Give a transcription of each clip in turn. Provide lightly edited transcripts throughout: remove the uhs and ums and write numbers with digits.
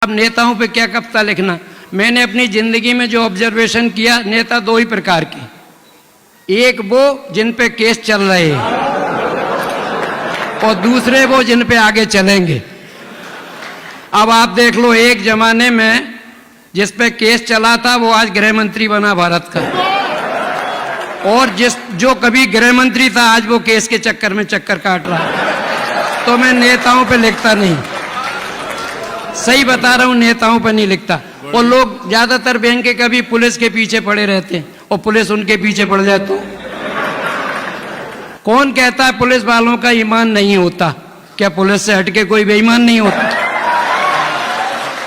अब नेताओं पे क्या कविता लिखना। मैंने अपनी जिंदगी में जो ऑब्जर्वेशन किया, नेता दो ही प्रकार के, एक वो जिन पे केस चल रहे हैं और दूसरे वो जिन पे आगे चलेंगे। अब आप देख लो, एक जमाने में जिस पे केस चला था वो आज गृह मंत्री बना भारत का, और जो कभी गृह मंत्री था आज वो केस के चक्कर में चक्कर काट रहा है। तो मैं नेताओं पे लिखता नहीं, सही बता रहा हूं, नेताओं पे नहीं लिखता। और लोग ज्यादातर बैंक के कभी पुलिस के पीछे पड़े रहते हैं और पुलिस उनके पीछे पड़ जाए तो कौन कहता है पुलिस वालों का ईमान नहीं होता? क्या पुलिस से हटके कोई बेईमान नहीं होता?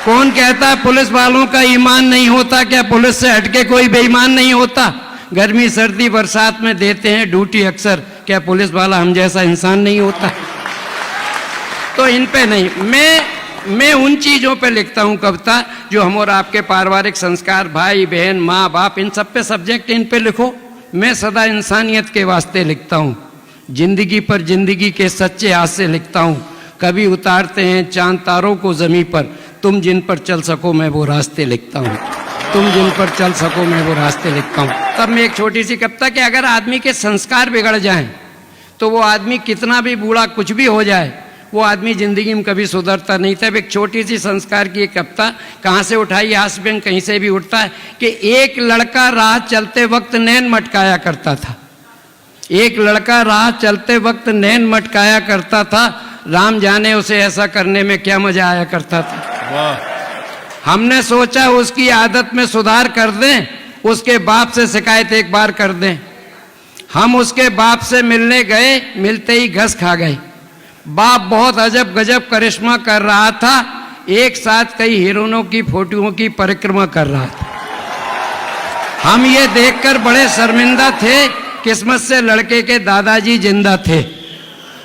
कौन कहता है पुलिस वालों का ईमान नहीं होता? क्या पुलिस से हटके कोई बेईमान नहीं होता? गर्मी सर्दी बरसात में देते हैं ड्यूटी अक्सर, क्या पुलिस वाला हम जैसा इंसान नहीं होता? तो इन पे नहीं, मैं उन चीजों पे लिखता हूं कविता जो हम और आपके पारिवारिक संस्कार, भाई बहन माँ बाप, इन सब पे सब्जेक्ट इन पे लिखो। मैं सदा इंसानियत के वास्ते लिखता हूं, जिंदगी पर जिंदगी के सच्चे हास्य लिखता हूं। कभी उतारते हैं चांद तारों को जमीन पर, तुम जिन पर चल सको मैं वो रास्ते लिखता हूं, तुम जिन पर चल सको मैं वो रास्ते लिखता हूं। तब मैं एक छोटी सी कविता कि अगर आदमी के संस्कार बिगड़ जाएं तो वो आदमी कितना भी बूढ़ा कुछ भी हो जाए, वो आदमी जिंदगी में कभी सुधरता नहीं था। एक छोटी सी संस्कार की एक कविता कहाँ से उठाई, हास्य व्यंग कहीं से भी उठता है कि एक लड़का राह चलते वक्त नैन मटकाया करता था। एक लड़का राह चलते वक्त नैन मटकाया करता था, राम जाने उसे ऐसा करने में क्या मजा आया करता था। हमने सोचा उसकी आदत में सुधार कर दें, उसके बाप से शिकायत एक बार कर दें। हम उसके बाप से मिलने गए, मिलते ही घस खा गए। बाप बहुत अजब गजब करिश्मा कर रहा था, एक साथ कई हीरोइनों की फोटोओं की परिक्रमा कर रहा था। हम ये देखकर बड़े शर्मिंदा थे, किस्मत से लड़के के दादाजी जिंदा थे।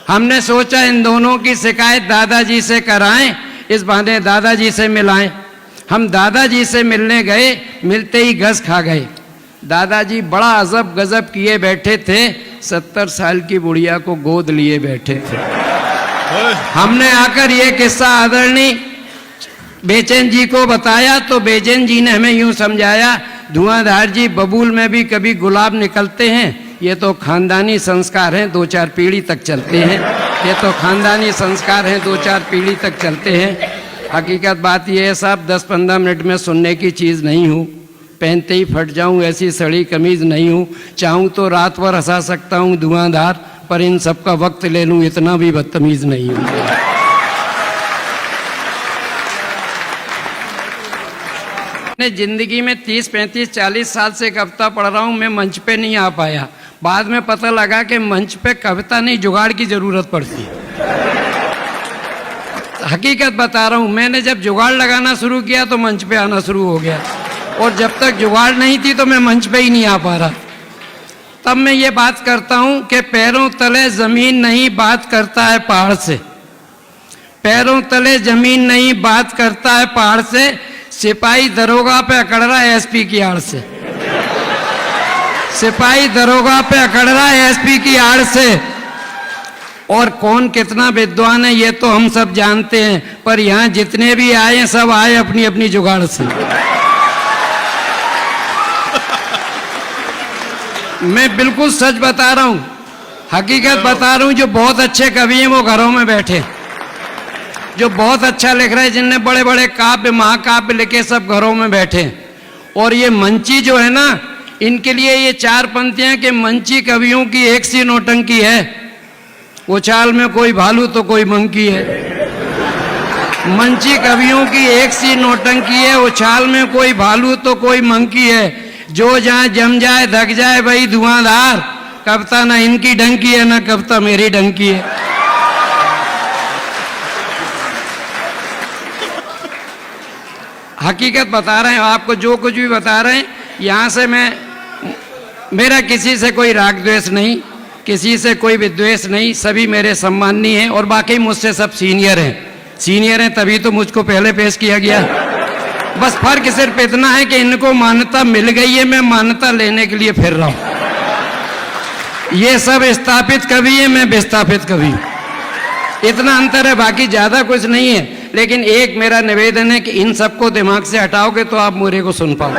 हमने सोचा इन दोनों की शिकायत दादाजी से कराएं, इस बहाने दादाजी से मिलाएं। हम दादाजी से मिलने गए, मिलते ही घस खा गए। दादाजी बड़ा अजब गजब किए बैठे थे, 70 साल की बुढ़िया को गोद लिए बैठे थे। हमने आकर ये किस्सा आदरणीय बेचैन जी को बताया तो बेचैन जी ने हमें यूं समझाया, धुआंधार जी बबूल में भी कभी गुलाब निकलते हैं, ये तो खानदानी संस्कार हैं, 2-4 पीढ़ी तक चलते हैं। ये तो खानदानी संस्कार हैं, 2-4 पीढ़ी तक चलते हैं। हकीकत बात यह है साहब, 10-15 मिनट में सुनने की चीज़ नहीं हूँ, पहनते ही फट जाऊँ ऐसी सड़ी कमीज़ नहीं हूँ। चाहूँ तो रात भर हंसा सकता हूँ धुआंधार, पर इन सब का वक्त ले लूँ इतना भी बदतमीज नहीं हूँ। मैं जिंदगी में 30, 35, 40 साल से कविता पढ़ रहा हूँ, मैं मंच पे नहीं आ पाया। बाद में पता लगा कि मंच पे कविता नहीं जुगाड़ की जरूरत पड़ती है। हकीकत बता रहा हूँ, मैंने जब जुगाड़ लगाना शुरू किया तो मंच पे आना शुरू हो गया, और जब तक जुगाड़ नहीं थी तो मैं मंच पे ही नहीं आ पा रहा। तब मैं ये बात करता हूं कि पैरों तले जमीन नहीं बात करता है पहाड़ से, पैरों तले जमीन नहीं बात करता है पहाड़ से, सिपाही दरोगा पे अकड़ रहा है एसपी की आड़ से, सिपाही दरोगा पे अकड़ रहा है एसपी की आड़ से। और कौन कितना विद्वान है ये तो हम सब जानते हैं, पर यहाँ जितने भी आए सब आए अपनी अपनी जुगाड़ से। मैं बिल्कुल सच बता रहा हूं, हकीकत बता रहा हूं। जो बहुत अच्छे कवि हैं वो घरों में बैठे, जो बहुत अच्छा लिख रहे हैं, जिनने बड़े बड़े काव्य महाकाव्य लिखे, सब घरों में बैठे। और ये मंची जो है ना, इनके लिए ये 4 पंक्तियां कि मंची कवियों की एक सी नौटंकी है, उछाल में कोई भालू तो कोई मंकी है। मंची कवियों की एक सी नौटंकी है, उछाल में कोई भालू तो कोई मंकी है, जो जहां जम जाए धक जाए वही धुआंधार। कविता ना इनकी डंकी है ना कविता मेरी डंकी है। हकीकत बता रहे हैं आपको, जो कुछ भी बता रहे हैं यहां से मेरा किसी से कोई राग द्वेष नहीं, किसी से कोई विद्वेष नहीं, सभी मेरे सम्माननीय हैं। और बाकी मुझसे सब सीनियर हैं, सीनियर हैं तभी तो मुझको पहले पेश किया गया। बस फर्क सिर्फ इतना है कि इनको मान्यता मिल गई है, मैं मान्यता लेने के लिए फिर रहा हूं। ये सब स्थापित कवि है, मैं विस्थापित कवि, इतना अंतर है, बाकी ज्यादा कुछ नहीं है। लेकिन एक मेरा निवेदन है कि इन सबको दिमाग से हटाओगे तो आप मेरे को सुन पाओ।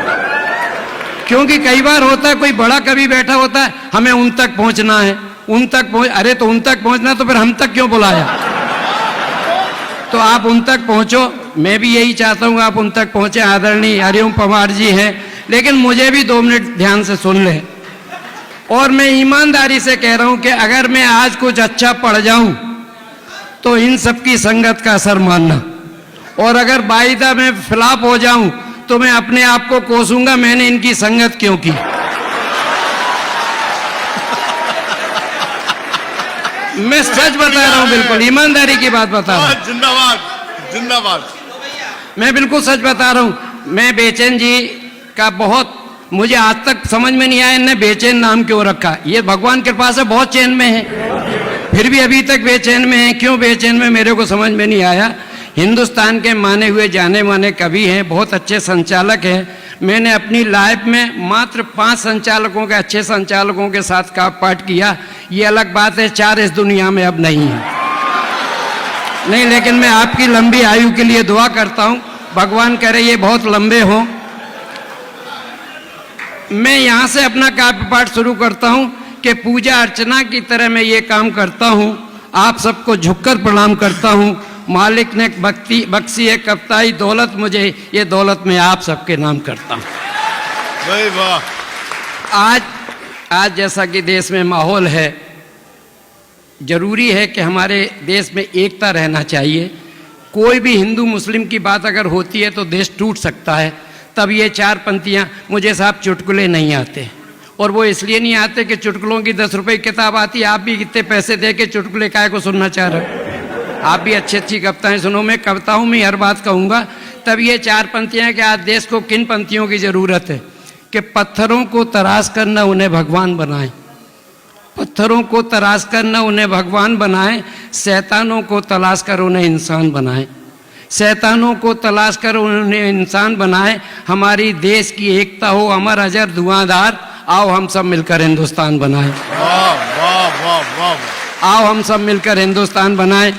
क्योंकि कई बार होता है कोई बड़ा कवि बैठा होता है, हमें उन तक पहुंचना है, उन तक पहुंच, अरे तो उन तक पहुंचना तो फिर हम तक क्यों बुलाया? तो आप उन तक पहुंचो, मैं भी यही चाहता हूं आप उन तक पहुंचे। आदरणीय हरिओम पवार जी हैं, लेकिन मुझे भी 2 मिनट ध्यान से सुन लें। और मैं ईमानदारी से कह रहा हूं कि अगर मैं आज कुछ अच्छा पढ़ जाऊं तो इन सबकी संगत का असर मानना, और अगर बाइदा में फ्लॉप हो जाऊं तो मैं अपने आप को कोसूंगा मैंने इनकी संगत क्यों की। मैं सच बता रहा हूं, बिल्कुल ईमानदारी की बात बता रहा हूं। जिंदाबाद जिंदाबाद। मैं बिल्कुल सच बता रहा हूं। मैं बेचैन जी का बहुत, मुझे आज तक समझ में नहीं आया इन्हें बेचैन नाम क्यों रखा। ये भगवान की कृपा से बहुत चैन में है, फिर भी अभी तक बेचैन में है। क्यों बेचैन में मेरे को समझ में नहीं आया। हिंदुस्तान के माने हुए जाने माने कवि हैं, बहुत अच्छे संचालक हैं। मैंने अपनी लाइफ में मात्र 5 संचालकों के, अच्छे संचालकों के साथ का पाठ किया। ये अलग बात है 4 इस दुनिया में अब नहीं है। नहीं, लेकिन मैं आपकी लंबी आयु के लिए दुआ करता हूं, भगवान करे ये बहुत लंबे हो। मैं यहां से अपना काव्य पाठ शुरू करता हूं कि पूजा अर्चना की तरह मैं ये काम करता हूं। आप सबको झुककर प्रणाम करता हूं। मालिक ने बख्शी है कफ्ताई दौलत मुझे, ये दौलत मैं आप सबके नाम करता हूं। भाई वाह। आज जैसा कि देश में माहौल है, जरूरी है कि हमारे देश में एकता रहना चाहिए। कोई भी हिंदू मुस्लिम की बात अगर होती है तो देश टूट सकता है। तब ये 4 पंक्तियां, मुझे साहब चुटकुले नहीं आते, और वो इसलिए नहीं आते कि चुटकुलों की 10 रुपए की किताब आती है। आप भी कितने पैसे दे के चुटकुले काय को सुनना चाह रहे हो? आप भी अच्छी अच्छी कविताएं सुनो। मैं कविताओं में हर बात कहूँगा। तब ये 4 पंक्तियां कि आज देश को किन पंक्तियों की जरूरत है कि पत्थरों को तराश करना उन्हें भगवान बनाए, पत्थरों को तराश करना उन्हें भगवान बनाए, शैतानों को तलाश कर उन्हें इंसान बनाए, शैतानों को तलाश कर उन्हें इंसान बनाए। हमारी देश की एकता हो अमर अजर धुआंधार, आओ हम सब मिलकर हिंदुस्तान बनाए। वाह वाह वाह वाह। आओ हम सब मिलकर हिंदुस्तान बनाए।